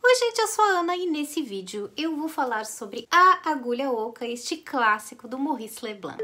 Oi gente, eu sou a Ana e nesse vídeo eu vou falar sobre A Agulha Oca, este clássico do Maurice Leblanc.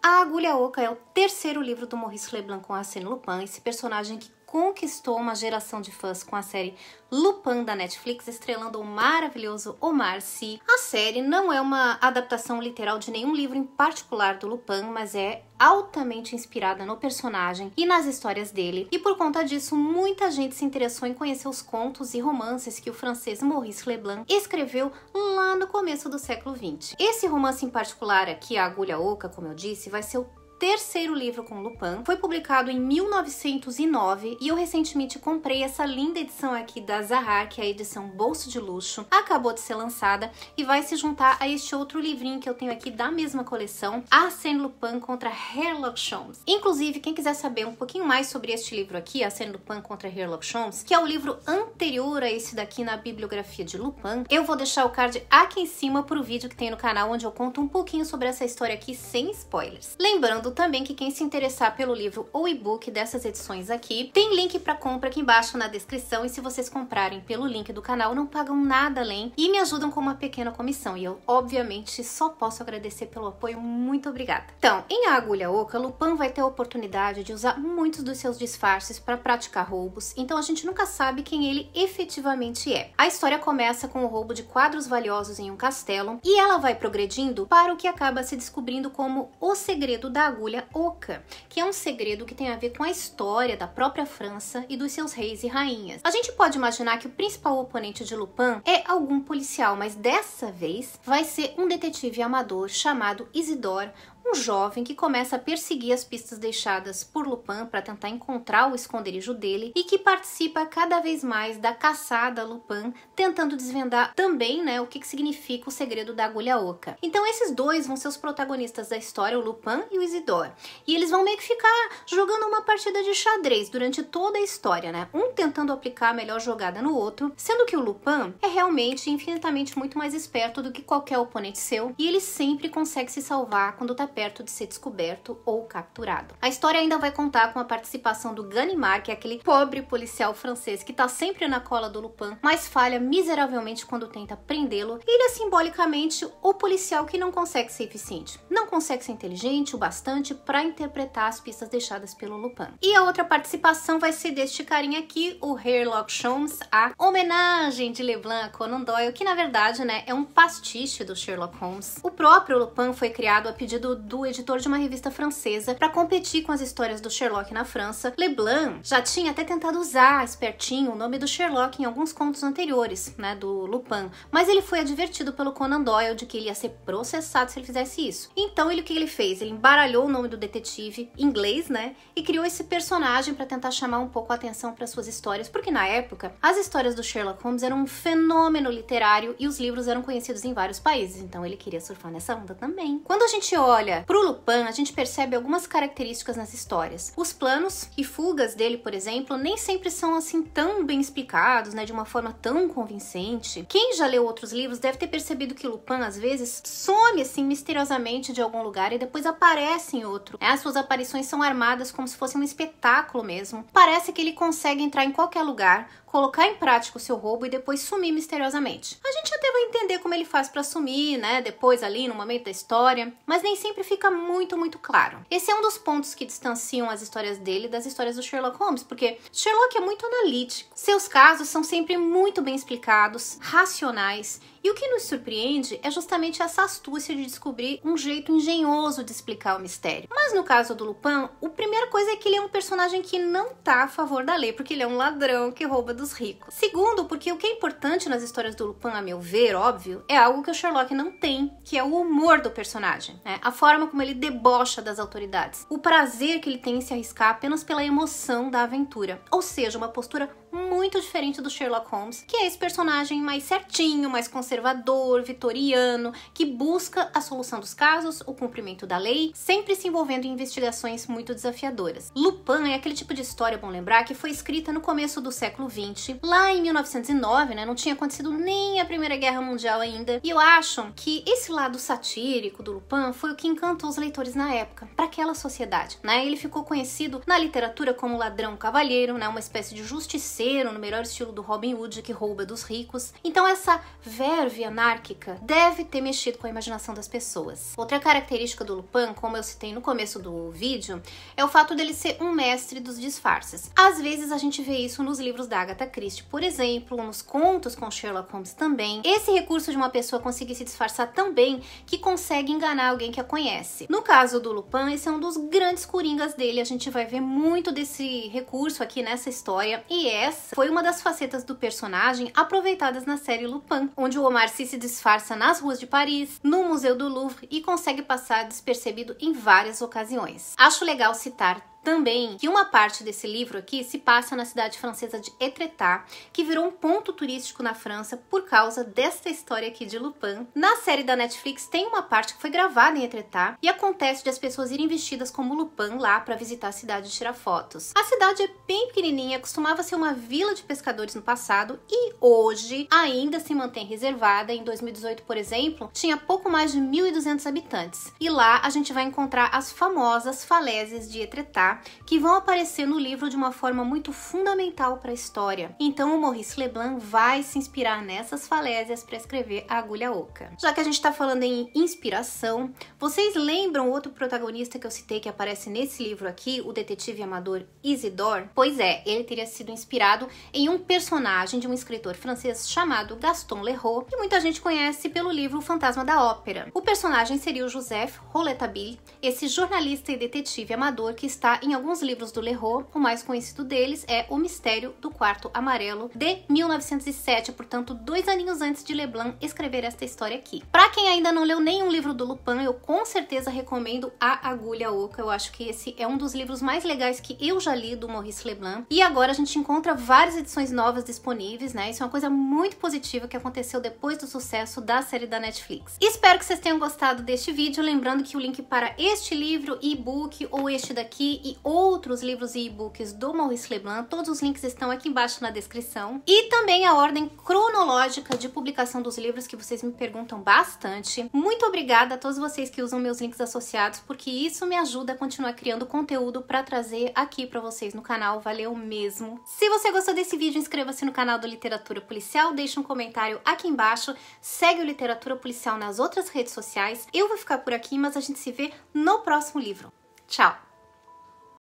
A Agulha Oca é o terceiro livro do Maurice Leblanc com Arsène Lupin, esse personagem que conquistou uma geração de fãs com a série Lupin da Netflix, estrelando o maravilhoso Omar Sy. A série não é uma adaptação literal de nenhum livro em particular do Lupin, mas é altamente inspirada no personagem e nas histórias dele, e por conta disso muita gente se interessou em conhecer os contos e romances que o francês Maurice Leblanc escreveu lá no começo do século XX. Esse romance em particular aqui, A Agulha Oca, como eu disse, vai ser o terceiro livro com Lupin, foi publicado em 1909 e eu recentemente comprei essa linda edição aqui da Zahar, que é a edição bolso de luxo, acabou de ser lançada e vai se juntar a este outro livrinho que eu tenho aqui da mesma coleção, Arsène Lupin contra Sherlock Holmes. Inclusive, quem quiser saber um pouquinho mais sobre este livro aqui, Arsène Lupin contra Sherlock Holmes, que é o livro anterior a esse daqui na bibliografia de Lupin, eu vou deixar o card aqui em cima pro vídeo que tem no canal, onde eu conto um pouquinho sobre essa história aqui sem spoilers. Lembrando também que quem se interessar pelo livro ou e-book dessas edições aqui, tem link para compra aqui embaixo na descrição, e se vocês comprarem pelo link do canal não pagam nada além e me ajudam com uma pequena comissão, e eu obviamente só posso agradecer pelo apoio. Muito obrigada. Então, em A Agulha Oca, Lupin vai ter a oportunidade de usar muitos dos seus disfarces para praticar roubos, então a gente nunca sabe quem ele efetivamente é. A história começa com o roubo de quadros valiosos em um castelo e ela vai progredindo para o que acaba se descobrindo como o segredo da agulha Oca, que é um segredo que tem a ver com a história da própria França e dos seus reis e rainhas. A gente pode imaginar que o principal oponente de Lupin é algum policial, mas dessa vez vai ser um detetive amador chamado Isidore, um jovem que começa a perseguir as pistas deixadas por Lupin para tentar encontrar o esconderijo dele e que participa cada vez mais da caçada a Lupin, tentando desvendar também, o que significa o segredo da agulha oca. Então esses dois vão ser os protagonistas da história, o Lupin e o Isidore. E eles vão meio que ficar jogando uma partida de xadrez durante toda a história, um tentando aplicar a melhor jogada no outro, sendo que o Lupin é realmente infinitamente muito mais esperto do que qualquer oponente seu, e ele sempre consegue se salvar quando tá perto de ser descoberto ou capturado. A história ainda vai contar com a participação do Ganimard, que é aquele pobre policial francês que tá sempre na cola do Lupin, mas falha miseravelmente quando tenta prendê-lo. Ele é simbolicamente o policial que não consegue ser eficiente, não consegue ser inteligente o bastante para interpretar as pistas deixadas pelo Lupin. E a outra participação vai ser deste carinha aqui, o Sherlock Holmes, a homenagem de Leblanc a Conan Doyle, que na verdade é um pastiche do Sherlock Holmes. O próprio Lupin foi criado a pedido do editor de uma revista francesa para competir com as histórias do Sherlock na França. Leblanc já tinha até tentado usar, espertinho, o nome do Sherlock em alguns contos anteriores, do Lupin, mas ele foi advertido pelo Conan Doyle de que ele ia ser processado se ele fizesse isso. Então o que ele fez? Ele embaralhou o nome do detetive em inglês, e criou esse personagem para tentar chamar um pouco a atenção para suas histórias, porque na época as histórias do Sherlock Holmes eram um fenômeno literário e os livros eram conhecidos em vários países, então ele queria surfar nessa onda também. Quando a gente olha pro Lupin, a gente percebe algumas características nas histórias. Os planos e fugas dele, por exemplo, nem sempre são assim tão bem explicados, de uma forma tão convincente. Quem já leu outros livros deve ter percebido que Lupin às vezes some assim misteriosamente de algum lugar e depois aparece em outro. As suas aparições são armadas como se fosse um espetáculo mesmo. Parece que ele consegue entrar em qualquer lugar, colocar em prática o seu roubo e depois sumir misteriosamente. A gente até vai entender como ele faz para sumir, depois ali no momento da história, mas nem sempre fica muito claro. Esse é um dos pontos que distanciam as histórias dele das histórias do Sherlock Holmes, porque Sherlock é muito analítico. Seus casos são sempre muito bem explicados, racionais, e o que nos surpreende é justamente essa astúcia de descobrir um jeito engenhoso de explicar o mistério. Mas no caso do Lupin, a primeira coisa é que ele é um personagem que não tá a favor da lei, porque ele é um ladrão que rouba dos ricos. Segundo, porque o que é importante nas histórias do Lupin, a meu ver, óbvio, é algo que o Sherlock não tem, que é o humor do personagem, a forma como ele debocha das autoridades, o prazer que ele tem em se arriscar apenas pela emoção da aventura, ou seja, uma postura muito diferente do Sherlock Holmes, que é esse personagem mais certinho, mais conservador, vitoriano, que busca a solução dos casos, o cumprimento da lei, sempre se envolvendo em investigações muito desafiadoras. Lupin é aquele tipo de história, bom lembrar, que foi escrita no começo do século XX, lá em 1909, não tinha acontecido nem a Primeira Guerra Mundial ainda, e eu acho que esse lado satírico do Lupin foi o que encantou os leitores na época, para aquela sociedade, Ele ficou conhecido na literatura como ladrão cavalheiro, uma espécie de justiceiro feiticeiro, no melhor estilo do Robin Hood, que rouba dos ricos. Então essa verve anárquica deve ter mexido com a imaginação das pessoas. Outra característica do Lupin, como eu citei no começo do vídeo, é o fato dele ser um mestre dos disfarces. Às vezes a gente vê isso nos livros da Agatha Christie, por exemplo, nos contos com Sherlock Holmes também. Esse recurso de uma pessoa conseguir se disfarçar tão bem que consegue enganar alguém que a conhece. No caso do Lupin, esse é um dos grandes coringas dele. A gente vai ver muito desse recurso aqui nessa história, e essa foi uma das facetas do personagem aproveitadas na série Lupin, onde o Omar Sy se disfarça nas ruas de Paris, no Museu do Louvre, e consegue passar despercebido em várias ocasiões. Acho legal citar também que uma parte desse livro aqui se passa na cidade francesa de Étretat, que virou um ponto turístico na França por causa desta história aqui de Lupin. Na série da Netflix tem uma parte que foi gravada em Étretat e acontece de as pessoas irem vestidas como Lupin lá para visitar a cidade e tirar fotos. A cidade é bem pequenininha, costumava ser uma vila de pescadores no passado e hoje ainda se mantém reservada. Em 2018, por exemplo, tinha pouco mais de 1.200 habitantes. E lá a gente vai encontrar as famosas falésias de Étretat, que vão aparecer no livro de uma forma muito fundamental para a história. Então o Maurice Leblanc vai se inspirar nessas falésias para escrever A Agulha Oca. Já que a gente está falando em inspiração, vocês lembram outro protagonista que eu citei que aparece nesse livro aqui, o detetive amador Isidore? Pois é, ele teria sido inspirado em um personagem de um escritor francês chamado Gaston Leroux, que muita gente conhece pelo livro O Fantasma da Ópera. O personagem seria o Joseph Rouletabille, esse jornalista e detetive amador que está em alguns livros do Leroux. O mais conhecido deles é O Mistério do Quarto Amarelo, de 1907, portanto 2 aninhos antes de Leblanc escrever esta história aqui. Para quem ainda não leu nenhum livro do Lupin, eu com certeza recomendo A Agulha Oca. Eu acho que esse é um dos livros mais legais que eu já li do Maurice Leblanc. E agora a gente encontra várias edições novas disponíveis, né? Isso é uma coisa muito positiva que aconteceu depois do sucesso da série da Netflix. Espero que vocês tenham gostado deste vídeo, lembrando que o link para este livro, e-book ou este daqui e outros livros e e-books do Maurice Leblanc, todos os links estão aqui embaixo na descrição. E também a ordem cronológica de publicação dos livros, que vocês me perguntam bastante. Muito obrigada a todos vocês que usam meus links associados, porque isso me ajuda a continuar criando conteúdo para trazer aqui para vocês no canal. Valeu mesmo! Se você gostou desse vídeo, inscreva-se no canal do Literatura Policial, deixa um comentário aqui embaixo, segue o Literatura Policial nas outras redes sociais. Eu vou ficar por aqui, mas a gente se vê no próximo livro. Tchau!